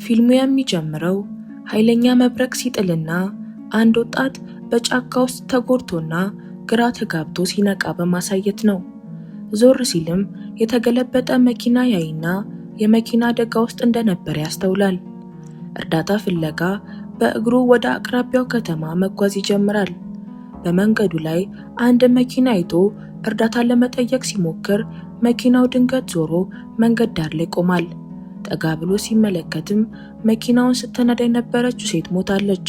ፊልሙ የሚጀምረው ኃይለኛ መብረቅ ሲጥልና አንድ ወጣት በጫካ ውስጥ ተጎድቶና ግራ ተጋብቶ ሲነቃ በማሳየት ነው። ዞር ሲልም የተገለበጠ መኪና ያይና የመኪና አደጋ ውስጥ እንደነበር ያስተውላል። እርዳታ ፍለጋ በእግሩ ወደ አቅራቢያው ከተማ መጓዝ ይጀምራል። በመንገዱ ላይ አንድ መኪና አይቶ እርዳታ ለመጠየቅ ሲሞክር መኪናው ድንገት ዞሮ መንገድ ዳር ላይ ቆማል። ጠጋ ብሎ ሲመለከትም መኪናውን ስትነዳ የነበረችው ሴት ሞታለች።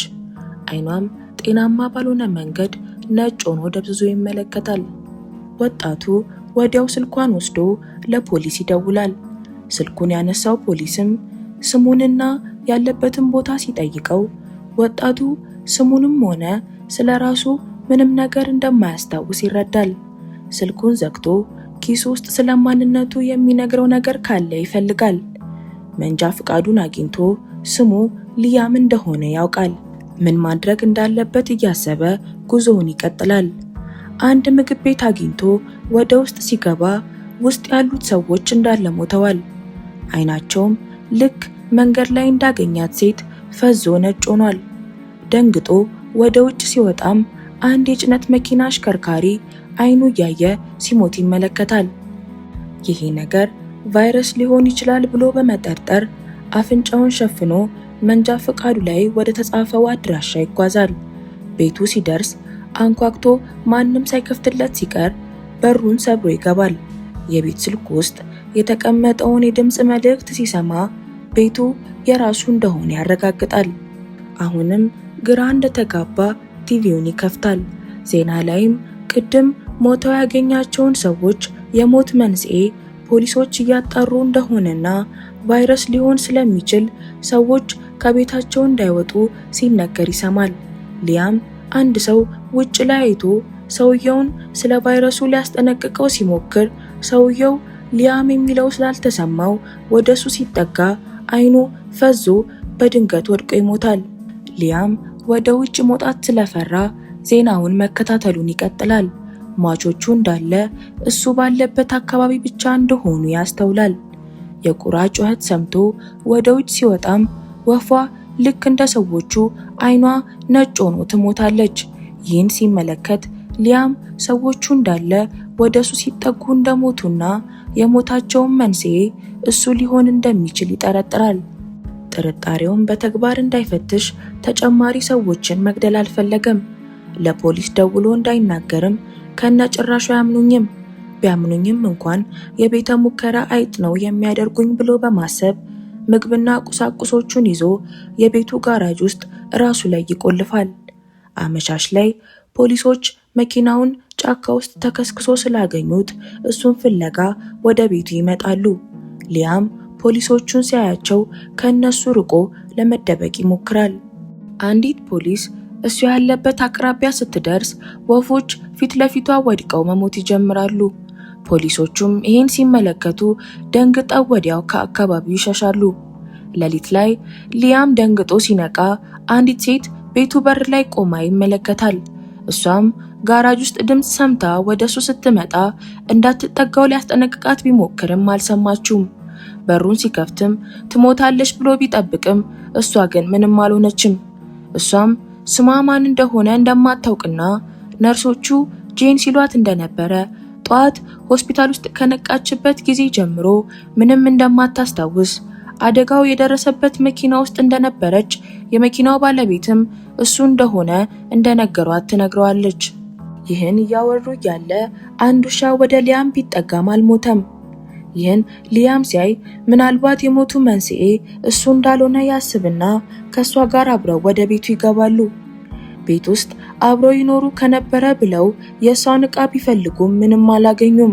አይኗም ጤናማ ባልሆነ መንገድ ነጭ ሆኖ ደብዝዞ ይመለከታል። ወጣቱ ወዲያው ስልኳን ወስዶ ለፖሊስ ይደውላል። ስልኩን ያነሳው ፖሊስም ስሙንና ያለበትን ቦታ ሲጠይቀው ወጣቱ ስሙንም ሆነ ስለራሱ ምንም ነገር እንደማያስታውስ ይረዳል። ስልኩን ዘግቶ ኪሱ ውስጥ ስለማንነቱ የሚነግረው ነገር ካለ ይፈልጋል። መንጃ ፍቃዱን አግኝቶ ስሙ ሊያም እንደሆነ ያውቃል። ምን ማድረግ እንዳለበት እያሰበ ጉዞውን ይቀጥላል። አንድ ምግብ ቤት አግኝቶ ወደ ውስጥ ሲገባ ውስጥ ያሉት ሰዎች እንዳለ ሞተዋል። አይናቸውም ልክ መንገድ ላይ እንዳገኛት ሴት ፈዞ ነጭ ሆኗል። ደንግጦ ወደ ውጭ ሲወጣም አንድ የጭነት መኪና አሽከርካሪ አይኑ እያየ ሲሞት ይመለከታል። ይሄ ነገር ቫይረስ ሊሆን ይችላል ብሎ በመጠርጠር አፍንጫውን ሸፍኖ መንጃ ፈቃዱ ላይ ወደ ተጻፈው አድራሻ ይጓዛል። ቤቱ ሲደርስ አንኳኩቶ ማንም ሳይከፍትለት ሲቀር በሩን ሰብሮ ይገባል። የቤት ስልክ ውስጥ የተቀመጠውን የድምፅ መልእክት ሲሰማ ቤቱ የራሱ እንደሆነ ያረጋግጣል። አሁንም ግራ እንደተጋባ ቲቪውን ይከፍታል። ዜና ላይም ቅድም ሞተው ያገኛቸውን ሰዎች የሞት መንስኤ ፖሊሶች እያጣሩ እንደሆነና ቫይረስ ሊሆን ስለሚችል ሰዎች ከቤታቸው እንዳይወጡ ሲነገር ይሰማል። ሊያም አንድ ሰው ውጭ ላይ አይቶ ሰውየውን ስለ ቫይረሱ ሊያስጠነቅቀው ሲሞክር ሰውየው ሊያም የሚለው ስላልተሰማው ወደሱ ሲጠጋ አይኑ ፈዞ በድንገት ወድቆ ይሞታል። ሊያም ወደ ውጭ መውጣት ስለፈራ ዜናውን መከታተሉን ይቀጥላል። ሟቾቹ እንዳለ እሱ ባለበት አካባቢ ብቻ እንደሆኑ ያስተውላል። የቁራ ጩኸት ሰምቶ ወደ ውጭ ሲወጣም ወፏ ልክ እንደ ሰዎቹ አይኗ ነጭ ሆኖ ትሞታለች። ይህን ሲመለከት ሊያም ሰዎቹ እንዳለ ወደ እሱ ሲጠጉ እንደሞቱና የሞታቸውን መንስኤ እሱ ሊሆን እንደሚችል ይጠረጥራል። ጥርጣሬውን በተግባር እንዳይፈትሽ ተጨማሪ ሰዎችን መግደል አልፈለገም። ለፖሊስ ደውሎ እንዳይናገርም ከነጭራሹ አያምኑኝም፣ ቢያምኑኝም እንኳን የቤተ ሙከራ አይጥ ነው የሚያደርጉኝ ብሎ በማሰብ ምግብና ቁሳቁሶቹን ይዞ የቤቱ ጋራጅ ውስጥ ራሱ ላይ ይቆልፋል። አመሻሽ ላይ ፖሊሶች መኪናውን ጫካ ውስጥ ተከስክሶ ስላገኙት እሱን ፍለጋ ወደ ቤቱ ይመጣሉ። ሊያም ፖሊሶቹን ሲያያቸው ከነሱ ርቆ ለመደበቅ ይሞክራል። አንዲት ፖሊስ እሱ ያለበት አቅራቢያ ስትደርስ ወፎች ፊት ለፊቷ ወድቀው መሞት ይጀምራሉ። ፖሊሶቹም ይህን ሲመለከቱ ደንግጠው ወዲያው ከአካባቢው ይሸሻሉ። ሌሊት ላይ ሊያም ደንግጦ ሲነቃ አንዲት ሴት ቤቱ በር ላይ ቆማ ይመለከታል። እሷም ጋራጅ ውስጥ ድምፅ ሰምታ ወደሱ ስትመጣ እንዳትጠጋው ሊያስጠነቅቃት ቢሞክርም አልሰማችውም። በሩን ሲከፍትም ትሞታለች ብሎ ቢጠብቅም እሷ ግን ምንም አልሆነችም። እሷም ስሟ ማን እንደሆነ እንደማታውቅና ነርሶቹ ጄን ሲሏት እንደነበረ ጧት ሆስፒታል ውስጥ ከነቃችበት ጊዜ ጀምሮ ምንም እንደማታስታውስ አደጋው የደረሰበት መኪና ውስጥ እንደነበረች የመኪናው ባለቤትም እሱ እንደሆነ እንደነገሯት ትነግረዋለች። ይህን እያወሩ ያለ አንድ ውሻ ወደ ሊያም ቢጠጋም አልሞተም። ይህን ሊያም ሲያይ ምናልባት የሞቱ መንስኤ እሱ እንዳልሆነ ያስብና ከሷ ጋር አብረው ወደ ቤቱ ይገባሉ። ቤት ውስጥ አብረው ይኖሩ ከነበረ ብለው የሷን ዕቃ ቢፈልጉም ምንም አላገኙም።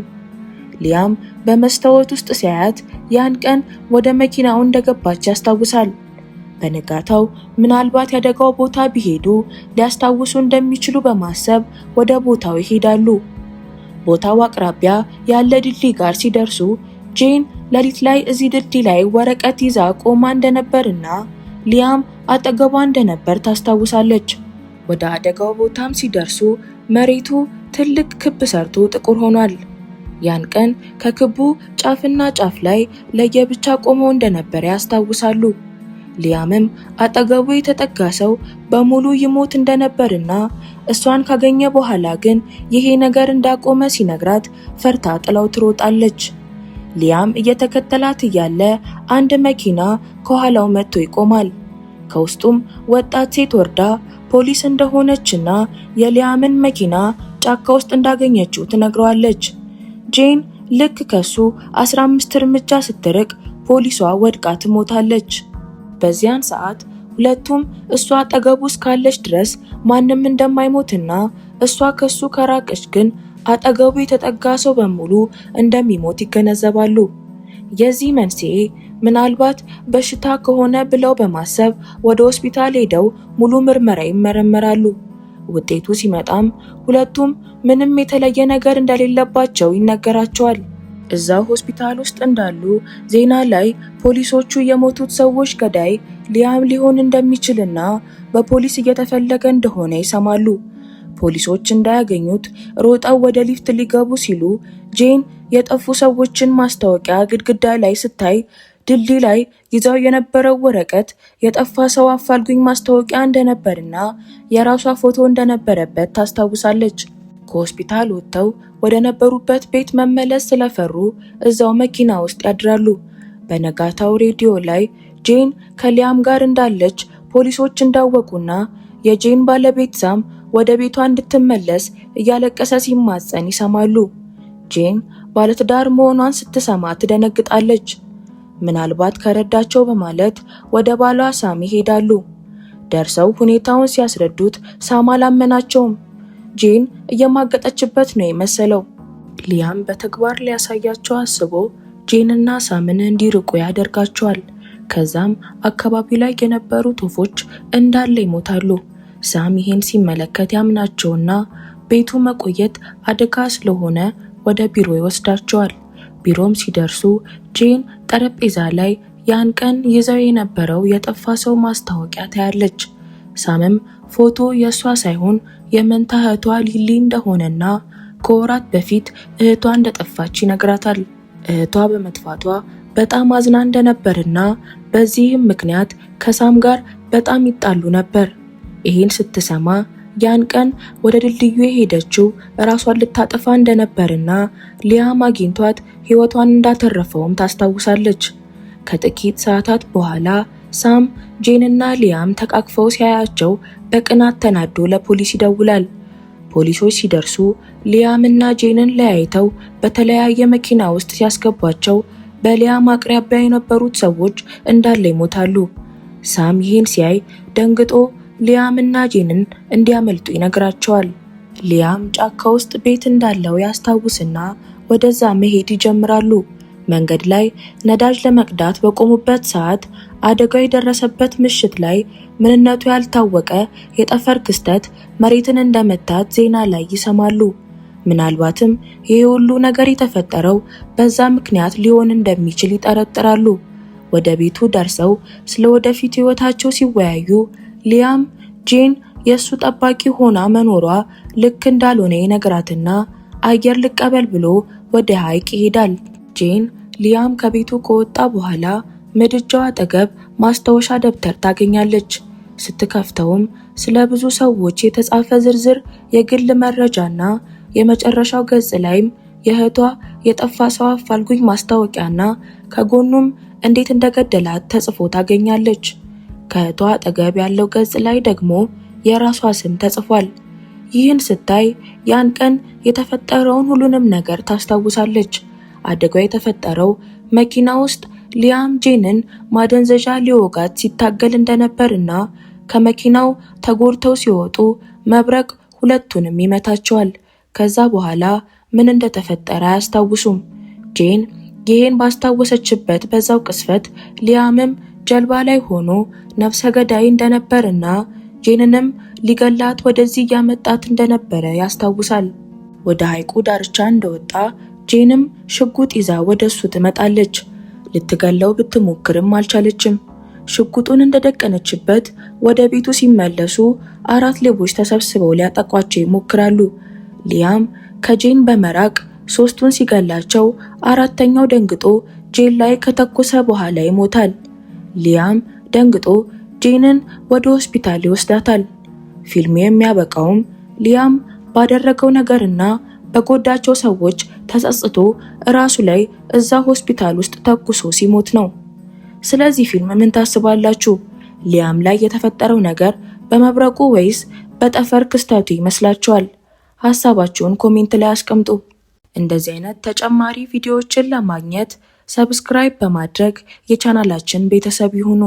ሊያም በመስታወት ውስጥ ሲያያት ያን ቀን ወደ መኪናው እንደገባች ያስታውሳል። በነጋታው ምናልባት ያደጋው ቦታ ቢሄዱ ሊያስታውሱ እንደሚችሉ በማሰብ ወደ ቦታው ይሄዳሉ። ቦታው አቅራቢያ ያለ ድልድይ ጋር ሲደርሱ ጄን ሌሊት ላይ እዚህ ድልድይ ላይ ወረቀት ይዛ ቆማ እንደነበርና ሊያም አጠገቧ እንደነበር ታስታውሳለች። ወደ አደጋው ቦታም ሲደርሱ መሬቱ ትልቅ ክብ ሰርቶ ጥቁር ሆኗል። ያን ቀን ከክቡ ጫፍና ጫፍ ላይ ለየብቻ ቆመው እንደነበር ያስታውሳሉ። ሊያምም አጠገቡ የተጠጋ ሰው በሙሉ ይሞት እንደነበርና እሷን ካገኘ በኋላ ግን ይሄ ነገር እንዳቆመ ሲነግራት ፈርታ ጥላው ትሮጣለች። ሊያም እየተከተላት እያለ አንድ መኪና ከኋላው መጥቶ ይቆማል። ከውስጡም ወጣት ሴት ወርዳ ፖሊስ እንደሆነችና የሊያምን መኪና ጫካ ውስጥ እንዳገኘችው ትነግረዋለች። ጄን ልክ ከሱ 15 እርምጃ ስትርቅ ፖሊሷ ወድቃ ትሞታለች። በዚያን ሰዓት ሁለቱም እሷ አጠገቡ እስካለች ድረስ ማንም እንደማይሞትና እሷ ከሱ ከራቀች ግን አጠገቡ የተጠጋ ሰው በሙሉ እንደሚሞት ይገነዘባሉ። የዚህ መንስኤ ምናልባት በሽታ ከሆነ ብለው በማሰብ ወደ ሆስፒታል ሄደው ሙሉ ምርመራ ይመረመራሉ። ውጤቱ ሲመጣም ሁለቱም ምንም የተለየ ነገር እንደሌለባቸው ይነገራቸዋል። እዛው ሆስፒታል ውስጥ እንዳሉ ዜና ላይ ፖሊሶቹ የሞቱት ሰዎች ገዳይ ሊያም ሊሆን እንደሚችልና በፖሊስ እየተፈለገ እንደሆነ ይሰማሉ። ፖሊሶች እንዳያገኙት ሮጠው ወደ ሊፍት ሊገቡ ሲሉ ጄን የጠፉ ሰዎችን ማስታወቂያ ግድግዳ ላይ ስታይ ድልድይ ላይ ይዛው የነበረው ወረቀት የጠፋ ሰው አፋልጉኝ ማስታወቂያ እንደነበርና የራሷ ፎቶ እንደነበረበት ታስታውሳለች። ከሆስፒታል ወጥተው ወደ ነበሩበት ቤት መመለስ ስለፈሩ እዛው መኪና ውስጥ ያድራሉ። በነጋታው ሬዲዮ ላይ ጄን ከሊያም ጋር እንዳለች ፖሊሶች እንዳወቁና የጄን ባለቤት ሳም ወደ ቤቷ እንድትመለስ እያለቀሰ ሲማጸን ይሰማሉ። ጄን ባለትዳር መሆኗን ስትሰማ ትደነግጣለች። ምናልባት ከረዳቸው በማለት ወደ ባሏ ሳም ይሄዳሉ። ደርሰው ሁኔታውን ሲያስረዱት ሳም አላመናቸውም። ጄን እየማገጠችበት ነው የመሰለው። ሊያም በተግባር ሊያሳያቸው አስቦ ጄንና ሳምን እንዲርቁ ያደርጋቸዋል። ከዛም አካባቢው ላይ የነበሩት ወፎች እንዳለ ይሞታሉ። ሳም ይሄን ሲመለከት ያምናቸውና ቤቱ መቆየት አደጋ ስለሆነ ወደ ቢሮ ይወስዳቸዋል። ቢሮም ሲደርሱ ጄን ጠረጴዛ ላይ ያን ቀን ይዘው የነበረው የጠፋ ሰው ማስታወቂያ ታያለች። ሳምም ፎቶ የእሷ ሳይሆን የመንታ እህቷ ሊሊ እንደሆነና ከወራት በፊት እህቷ እንደጠፋች ይነግራታል። እህቷ በመጥፋቷ በጣም አዝና እንደነበርና በዚህም ምክንያት ከሳም ጋር በጣም ይጣሉ ነበር። ይህን ስትሰማ ያን ቀን ወደ ድልድዩ የሄደችው ራሷን ልታጠፋ እንደነበርና ሊያም አግኝቷት ሕይወቷን እንዳተረፈውም ታስታውሳለች። ከጥቂት ሰዓታት በኋላ ሳም ጄንና ሊያም ተቃቅፈው ሲያያቸው በቅናት ተናዶ ለፖሊስ ይደውላል። ፖሊሶች ሲደርሱ ሊያምና ጄንን ለያይተው በተለያየ መኪና ውስጥ ሲያስገቧቸው በሊያም አቅራቢያ የነበሩት ሰዎች እንዳለ ይሞታሉ። ሳም ይህን ሲያይ ደንግጦ ሊያምና ጄንን እንዲያመልጡ ይነግራቸዋል። ሊያም ጫካ ውስጥ ቤት እንዳለው ያስታውስና ወደዛ መሄድ ይጀምራሉ። መንገድ ላይ ነዳጅ ለመቅዳት በቆሙበት ሰዓት አደጋው የደረሰበት ምሽት ላይ ምንነቱ ያልታወቀ የጠፈር ክስተት መሬትን እንደመታት ዜና ላይ ይሰማሉ። ምናልባትም ይህ ሁሉ ነገር የተፈጠረው በዛ ምክንያት ሊሆን እንደሚችል ይጠረጥራሉ። ወደ ቤቱ ደርሰው ስለ ወደፊት ሕይወታቸው ሲወያዩ ሊያም ጄን የእሱ ጠባቂ ሆና መኖሯ ልክ እንዳልሆነ ይነግራትና አየር ልቀበል ብሎ ወደ ሐይቅ ይሄዳል። ጄን ሊያም ከቤቱ ከወጣ በኋላ ምድጃው አጠገብ ማስታወሻ ደብተር ታገኛለች። ስትከፍተውም ስለ ብዙ ሰዎች የተጻፈ ዝርዝር የግል መረጃና የመጨረሻው ገጽ ላይም የእህቷ የጠፋ ሰው አፋልጉኝ ማስታወቂያና ከጎኑም እንዴት እንደገደላት ተጽፎ ታገኛለች። ከእህቷ አጠገብ ያለው ገጽ ላይ ደግሞ የራሷ ስም ተጽፏል። ይህን ስታይ ያን ቀን የተፈጠረውን ሁሉንም ነገር ታስታውሳለች። አደጋው የተፈጠረው መኪና ውስጥ ሊያም ጄንን ማደንዘዣ ሊወጋት ሲታገል እንደነበርና ከመኪናው ተጎድተው ሲወጡ መብረቅ ሁለቱንም ይመታቸዋል። ከዛ በኋላ ምን እንደተፈጠረ አያስታውሱም። ጄን ይህን ባስታወሰችበት በዛው ቅስፈት ሊያምም ጀልባ ላይ ሆኖ ነፍሰ ገዳይ እንደነበርና ጄንንም ሊገላት ወደዚህ እያመጣት እንደነበረ ያስታውሳል። ወደ ሐይቁ ዳርቻ እንደወጣ ጄንም ሽጉጥ ይዛ ወደሱ ትመጣለች። ልትገለው ብትሞክርም አልቻለችም። ሽጉጡን እንደደቀነችበት ወደ ቤቱ ሲመለሱ 4 ሌቦች ተሰብስበው ሊያጠቋቸው ይሞክራሉ። ሊያም ከጄን በመራቅ 3ቱን ሲገላቸው 4ተኛው ደንግጦ ጄን ላይ ከተኮሰ በኋላ ይሞታል። ሊያም ደንግጦ ጄንን ወደ ሆስፒታል ይወስዳታል። ፊልሙ የሚያበቃውም ሊያም ባደረገው ነገርና በጎዳቸው ሰዎች ተጸጽቶ ራሱ ላይ እዛ ሆስፒታል ውስጥ ተኩሶ ሲሞት ነው። ስለዚህ ፊልም ምን ታስባላችሁ? ሊያም ላይ የተፈጠረው ነገር በመብረቁ ወይስ በጠፈር ክስተቱ ይመስላችኋል? ሀሳባችሁን ኮሜንት ላይ አስቀምጡ። እንደዚህ አይነት ተጨማሪ ቪዲዮዎችን ለማግኘት ሰብስክራይብ በማድረግ የቻናላችን ቤተሰብ ይሁኑ።